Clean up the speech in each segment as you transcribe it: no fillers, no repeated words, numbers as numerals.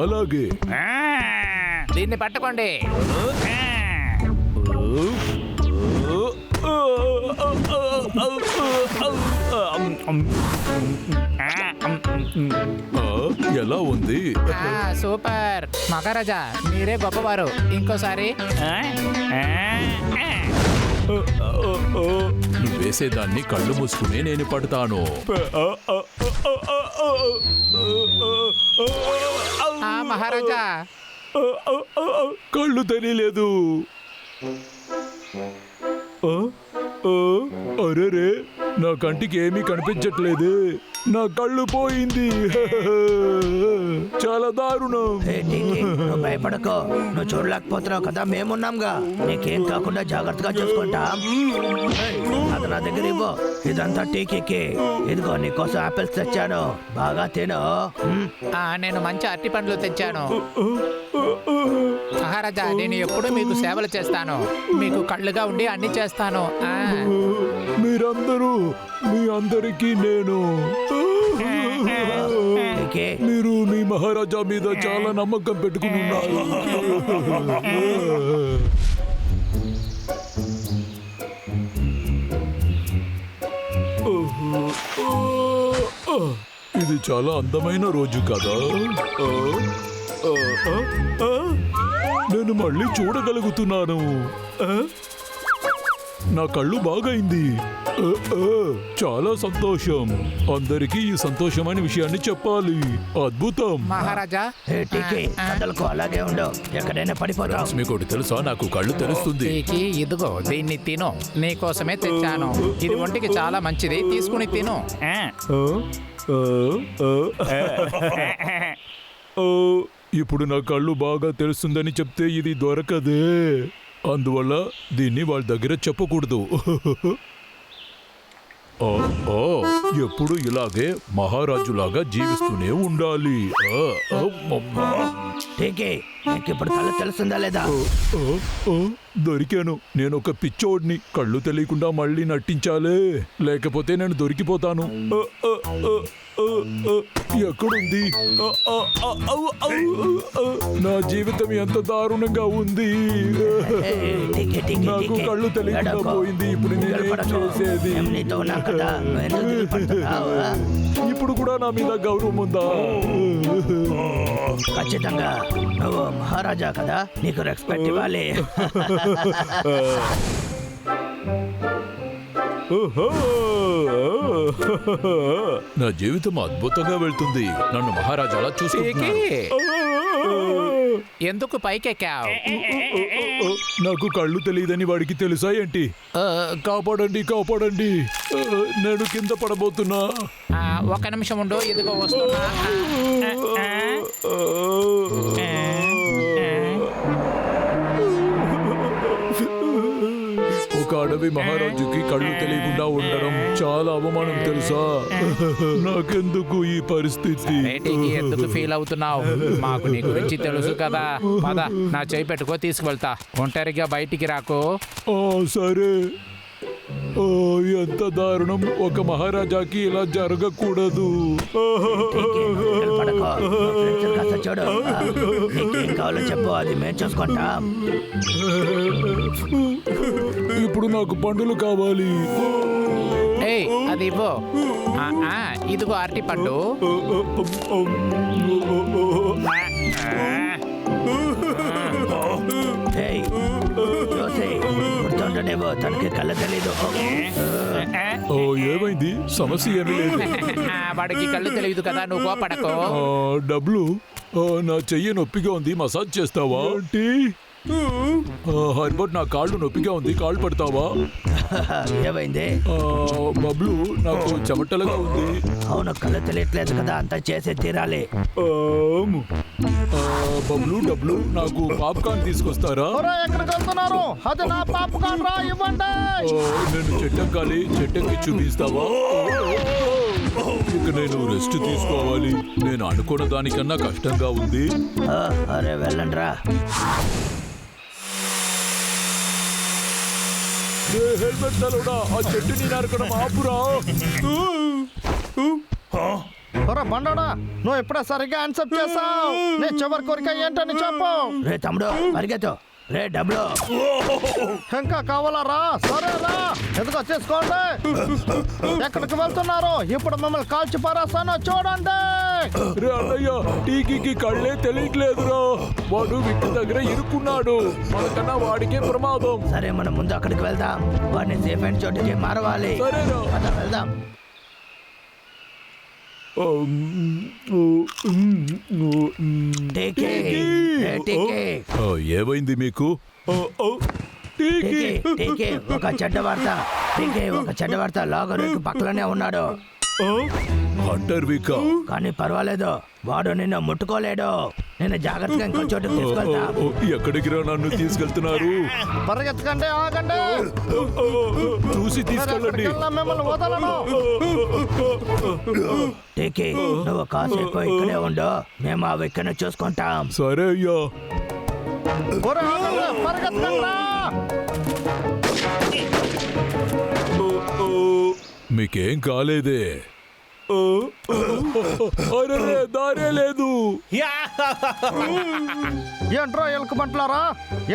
అలాగే దీన్ని పట్టుకోండి. ఎలా ఉంది? సూపర్ మహారాజా, మీరే గొప్పవారు. ఇంకోసారి. నువ్వు వేసేదాన్ని కళ్ళు మూసుకునే నేను పడతాను. మహారాజా, కళ్ళు తెలియలేదు. అరేరే, నా కంటికి ఏమీ కనిపించట్లేదు. నా కళ్ళు పోయింది. చాలా దారుణం. నువ్వు భయపడకో, నువ్వు చూడలేకపోతున్నావు కదా, మేమున్నాంగా. నీకేం కాకుండా జాగ్రత్తగా చూసుకుంటాం. అది నా దగ్గర ఇవ్వు. ఇదంతా టీకీకి. ఇదిగో నీకోసం ఆపిల్స్ తెచ్చాను, బాగా తిను. నేను మంచి అరటి పండ్లు తెచ్చాను. మహారాజా, నేను ఎప్పుడు మీకు సేవలు చేస్తాను. మీకు కళ్ళుగా ఉండి అన్ని చేస్తాను. మీరందరూ, మీ అందరికీ నేను. మీరు మీ మహారాజా మీద చాలా నమ్మకం పెట్టుకుని ఉన్నారు. ఇది చాలా అందమైన రోజు కదా. నేను మళ్ళీ చూడగలుగుతున్నాను. నా కళ్ళు బాగైంది. చాలా సంతోషం. అందరికీ ఈ సంతోషమైన విషయాన్ని చెప్పాలి. అద్భుతం. మహారాజా, అలాగే ఉండవు, ఎక్కడైనా పడిపోతావు. మీకు తెలుసా, నాకు కళ్ళు తెలుస్తుంది. ఇదిగో దీన్ని తిను. నీకోసమే తెచ్చాను. ఇది ఒంటికి చాలా మంచిది, తీసుకుని తిను. ఇప్పుడు నా కళ్ళు బాగా తెలుస్తుందని చెప్తే ఇది దొరకదే. అందువల్ల దీన్ని వాళ్ళ దగ్గర చెప్పకూడదు. ఎప్పుడు ఇలాగే మహారాజులాగా జీవిస్తూనే ఉండాలి. ఇప్పుడు కళ్ళు తెలుస్తుందా లేదా? దొరికాను. నేను ఒక పిచ్చోడిని. కళ్ళు తెలియకుండా మళ్ళీ నటించాలే, లేకపోతే నేను దొరికిపోతాను. ఎక్కడుంది? నా జీవితం ఎంత దారుణంగా ఉంది. నాకు కళ్ళు తెలియకుండా పోయింది. ఇప్పుడు నేనేం చేసేది? ఇప్పుడు కూడా నా మీద గౌరవం ఉందా? ఖచ్చితంగా నువ్వు మహారాజా కదా, నీకు రెస్పెక్ట్ ఇవ్వాలి. నా జీవితం అద్భుతంగా వెళ్తుంది. నన్ను మహారాజాలా చూసుకుంటున్నారు. ఎందుకు పైకెక్కావు? నాకు కళ్ళు తెలియదని వాడికి తెలుసా ఏంటి? కాపాడండి, కాపాడండి, నేను కింద పడబోతున్నా. ఒక నిమిషం ఉండు, ఇదిగో వస్తున్నా. ఒక అడవి మహారాజుకి కళ్ళు తెలియకుండా ఉండడం చాలా అవమానం తెలుసా? నాకెందుకు ఈ పరిస్థితి? ఎందుకు ఫీల్ అవుతున్నావు? మాకు నీ గురించి తెలుసు కదా. పద, నా చేయి పెట్టుకో, తీసుకువెళ్తా. ఒంటరిగా బయటికి రాకు. సరే. ఎంత దారుణం. ఒక మహారాజాకి ఇలా జరగకూడదు. చూడు, ఏం కావాలో చెప్పు, అది మేము చూసుకుంటాం. ఇప్పుడు నాకు పండులు కావాలి. అది ఇవ్వు. ఇదిగో అరటి పండు. తనకి కళ్ళ తెలీదు. ఏమైంది? సమస్య ఏమీ లేదు. వాడికి కళ్ళు తెలియదు కదా, నువ్వు కోపడకు. డబ్బులు. నా చెయ్యి నొప్పిగా ఉంది, మసాజ్ చేస్తావా? హర్బర్ట్, నా కాళ్ళు నొప్పిగా ఉంది, కాళ్ళు పడతావా? ఏమైంది? బబ్లు, నాకు చెమటలుగా ఉంది. అవును, కళ్ళు తెలియట్లేదు కదా, అంతా చేసే తీరాలి. బబ్లు, డబ్బులు, నాకు పాప్కార్న్ తీసుకొస్తారా? నేను చెట్టెక్కాలి, చెట్టెక్కి చూపిస్తావా? ఇక నేను రెస్ట్ తీసుకోవాలి. నేను అనుకున్న దానికన్నా కష్టంగా ఉంది. అరే వెళ్ళండి రా. హెల్మెట్ తలోడా, ఆ చెట్టుని నరకడం ఆపురా. ఒరే బండోడా, నువ్వు ఇప్పుడే సరిగ్గా ఆన్సర్ చేసావు. నీ చివరి కోరిక ఏంటని చెప్పు. రే తమ్ముడు పరిగెత్తు. రే డబ్బులు ఇంకా కావాలరా? సరేరా, ఎదుగో తీసుకోండి. ఎక్కడికి వెళ్తున్నారు? ఇప్పుడు మిమ్మల్ని కాల్చి పారేస్తాను, చూడండి. రే అన్నయ్య, టీకీకి కళ్ళే తెలియట్లేదురా. వాడు విక్కి దగ్గర ఇరుక్కున్నాడు. మనకన్నా వాడికే ప్రమాదం. సరే మనం ముందు అక్కడికి వెళ్దాం. వాడిని సేఫ్ అండ్ చోటుకి మారవాలి. సరేనా? పద వెళ్దాం. టీకీ, రే టీకీ. ఏమైంది మీకు? టీకీ, టీకీ, ఒక చెడ్డ వార్త. టీకీ, ఒక చెడ్డ వార్త. లాగర్ పక్కలోనే ఉన్నాడు. హంటర్ వికా? కానీ పర్వాలేదు, వాడు నిన్ను ముట్టుకోలేడు. నేను జాగ్రత్తగా ఇంకో చోటుకు తీసుకెళ్తా. ఎక్కడికి రా నన్ను తీసుకెళ్తున్నారు? పరిగెత్తకండి, ఆగండి. చూసి తీసుకెళ్ళండి. మిమ్మల్ని వదలను. టీకీ, నువ్వు కాసేపు ఇక్కడే ఉండు, మేము ఆ విక్కను చూసుకుంటాం. సరే అయ్యా. ఒరే, ఆగండి, పరిగెత్తకండి. మీకేం కాలేదే? అరే దారే లేదు. ఏంట్రా ఎలుక బంట్లారా,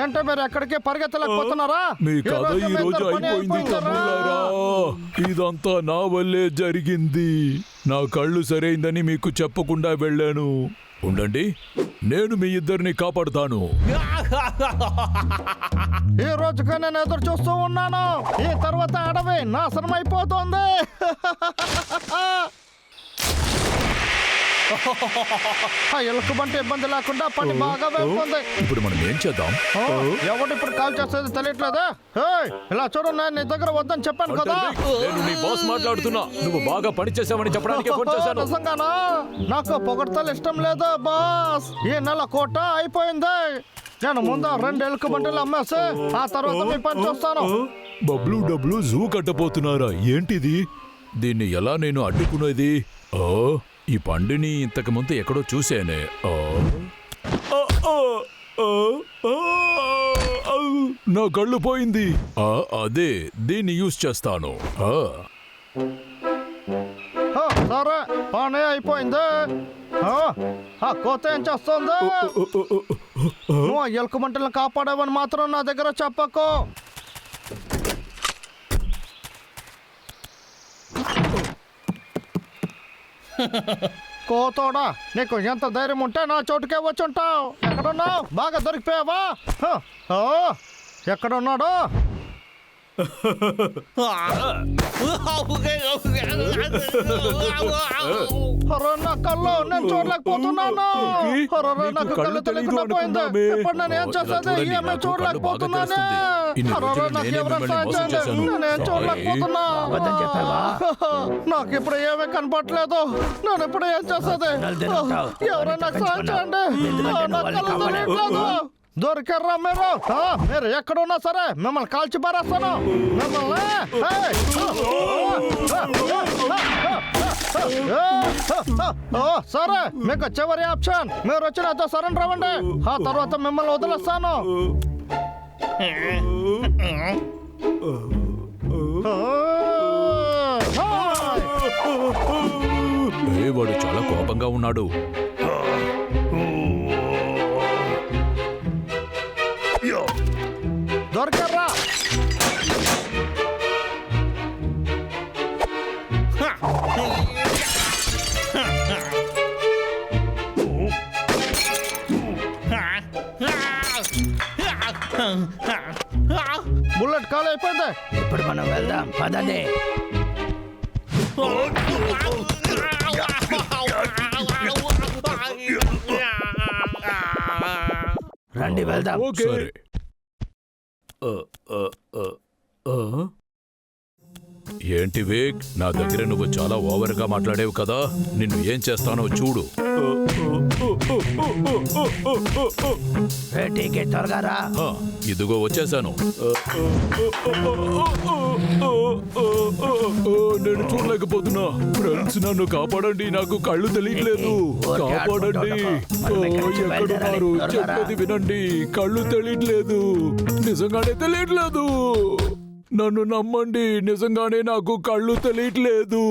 ఏంటో మీరు ఎక్కడికి పరిగెత్తలేకపోతున్నారా? మీ కథ ఈ రోజు అయిపోయింది తమ్ముళ్ళారా. ఇదంతా నా వల్లే జరిగింది. నా కళ్ళు సరైందని మీకు చెప్పకుండా వెళ్ళాను. ఉండండి, నేను మీ ఇద్దరిని కాపాడుతాను. ఈ రోజుగా నేను ఎదురు చూస్తూ ఉన్నాను. ఈ తర్వాత అడవి నాశనం అయిపోతుంది. ఆ ఎలుక బంటి ఇబ్బంది లేకుండా పని బాగా వెళ్తుంది. ఇప్పుడు మనం ఏం చేద్దాం? ఎవడు ఇప్పుడు కాల్ చేసేది తెలియట్లేదా? ఏయ్, ఇలా చూడు, నేను నీ దగ్గర వద్దని చెప్పాను కదా. నేను నీ బాస్ మాట్లాడుతున్నా. నువ్వు బాగా పని చేసావని చెప్పడానికి ఫోన్ చేశాను. నిజంగానా? నాకు పొగడ్తలు ఇష్టం లేదు బాస్. ఈ నెల కోట అయిపోయింది. నేను ముందు 2 ఎలుక బంటిలు అమ్మేసి ఆ తర్వాత మీ పని చూస్తాను. బబ్లు డబ్లు జూ కట్టబోతున్నారా? ఏంటిది? దీన్ని ఎలా నేను అడ్డుకునేది? ఓ, ఈ పండుని ఇంతకు ముందు ఎక్కడో చూశానే. నా కళ్ళు పోయింది. అదే, దీన్ని యూజ్ చేస్తాను. సరే, పని అయిపోయింది. ఆ కోత ఏం చేస్తుంది? నువ్వు ఆ ఎలుక మంటలను కాపాడావని మాత్రం నా దగ్గర చెప్పకు. కోతోడా, నీకు ఎంత ధైర్యం ఉంటే నా చోటుకే వచ్చుంటావు. ఎక్కడున్నావు? బాగా దొరికిపోయావా? ఎక్కడున్నాడు? అరే నా కళ్ళు, నేను చూడలేకపోతున్నాను. అరే నాకు కళ్ళు తెలియకుండా పోయింది. ఇప్పుడు నేను ఏం చేసేది? ఏమీ చూడలేకపోతున్నానే. అరే నాకు ఎవరైనా సాయం చేయండి, నేనేం చూడలేకపోతున్నా. నాకు ఇప్పుడు ఏమీ కనపట్లేదు. నేను ఇప్పుడు ఏం చేసేది? ఎవరైనా సాయం చేయండి. నా కళ్ళు తెలియట్లేదు. దొరికారా మీరు? మీరు ఎక్కడున్నా సరే మిమ్మల్ని కాల్చి పారేస్తాను. మిమ్మల్ని సరే, మీకు చివరి ఆప్షన్. మీరు వచ్చి నాతో సరెండర్ అవ్వండి. ఆ తర్వాత మిమ్మల్ని వదిలేస్తాను. వాడు చాలా కోపంగా ఉన్నాడు. దొరకర్రా? బుల్లెట్ కాల్ అయిపోయింది. ఇప్పుడు మనం వెళ్దాం, పదండి. రండి వెళ్దాం. సరే. ఏంటి వేగ్, నా దగ్గర నువ్వు చాలా ఓవర్గా మాట్లాడేవు కదా. నిన్ను ఏం చేస్తానో చూడు. టీకే త్వరగా రా. ఇదిగో వచ్చేసాను. నేను చూడలేకపోతున్నా. ఫ్రెండ్స్, నన్ను కాపాడండి. నాకు కళ్ళు తెలియట్లేదు. కాపాడండి. ఎక్కడున్నారు? చెప్పేది వినండి. కళ్ళు తెలియట్లేదు. నిజంగానే తెలియట్లేదు. నన్ను నమ్మండి, నిజంగానే నాకు కళ్ళు తెలియట్లేదు.